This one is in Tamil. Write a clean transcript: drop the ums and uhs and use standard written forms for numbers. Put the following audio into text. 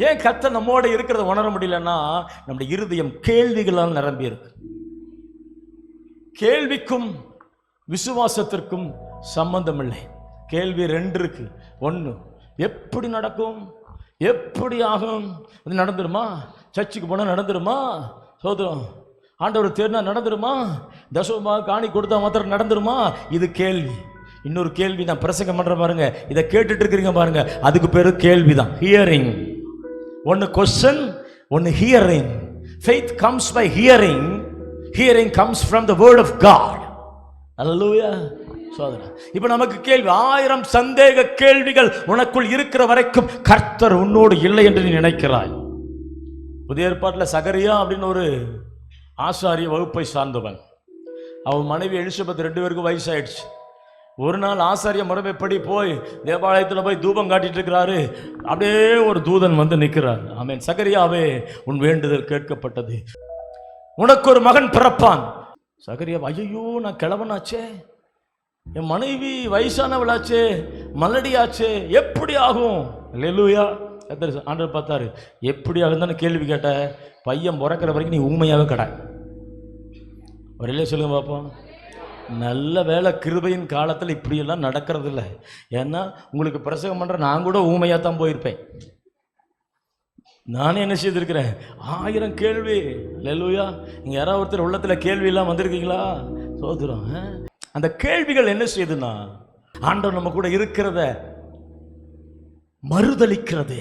ஏன் கர்த்தர் நம்மோட இருக்கிறத உணர முடியலன்னா நம்முடைய இருதயம் கேள்விகளால் நிரம்பி இருக்கு. கேள்விக்கும் விசுவாசத்திற்கும் சம்பந்தம் இல்லை. கேள்வி ரெண்டு இருக்கு. ஒன்று, எப்படி நடக்கும், எப்படி ஆகும், அது நடந்துருமா, சர்ச்சுக்கு போனால் நடந்துருமா, சோதரம் ஆண்டவர் தேர்னா நடந்துருமா, தசமா காணி கொடுத்தா மாத்திரம் நடந்துருமா, இது கேள்வி. இன்னொரு கேள்வி நான் பிரசங்கம் பண்ற பாருங்க, இதை கேட்டுட்டு இருக்கிறீங்க பாருங்க, அதுக்கு பேரு கேள்விதான், ஹியரிங். ஒன்று கொஸ்டின், ஒன்று hearing. Faith comes by hearing, hearing comes from the word of God. அல்லேலூயா. சோதரா, இப்ப நமக்கு கேள்வி, 1000 சந்தேக கேள்விகள் உனக்குள் இருக்கிற வரைக்கும் கர்த்தர் உன்னோடு இல்லை என்று நீ நினைக்கிறாய். புதிய ஏற்பாட்டில் சகரியா அப்படின்னு ஒரு ஆசாரிய வகுப்பை சார்ந்தவன். அவன் மனைவி எலிசபெத் 2 பேருக்கும் வயசாயிடுச்சு. ஒரு நாள் ஆசாரிய முறைமைப்படி போய் தேவாலயத்தில் போய் தூபம் காட்டிட்டு இருக்கிறாரு. அப்படியே ஒரு தூதன் வந்து நிற்கிறார். ஆமென். சகரியாவே, உன் வேண்டுதல் கேட்கப்பட்டது, உனக்கு ஒரு மகன் பிறப்பான். சகரியா, ஐயோ நான் கிழவனாச்சே, என் மனைவி வயசானவளாச்சே, மலடியாச்சே, எப்படி ஆகும்? அல்லேலூயா. ஆண்டவர் பார்த்தாரு, எப்படி ஆகுதுன்னு கேள்வி கேட்ட, பையன் பிறக்கிற வரைக்கும் நீ ஊமையாவே கடை. ஒரு இல்லையா சொல்லுங்க பார்ப்போம். நல்ல வேலை, கிருபையின் காலத்தில் இப்படியெல்லாம் நடக்கிறது இல்லை. ஏன்னா உங்களுக்கு பிரசங்கம் பண்ணுற நான் கூட ஊமையாக தான் போயிருப்பேன். நானே என்ன செய்திருக்கிறேன், 1000 கேள்வி. அல்லேலூயா. நீங்கள் யாராவது ஒருத்தர் உள்ளத்தில் கேள்வியெல்லாம் வந்திருக்கீங்களா? சோதரம். அந்த கேள்விகள் என்ன செய்யுதுன்னா, ஆண்டவர் நம்ம கூட இருக்கிறத மறுதலிக்கிறது.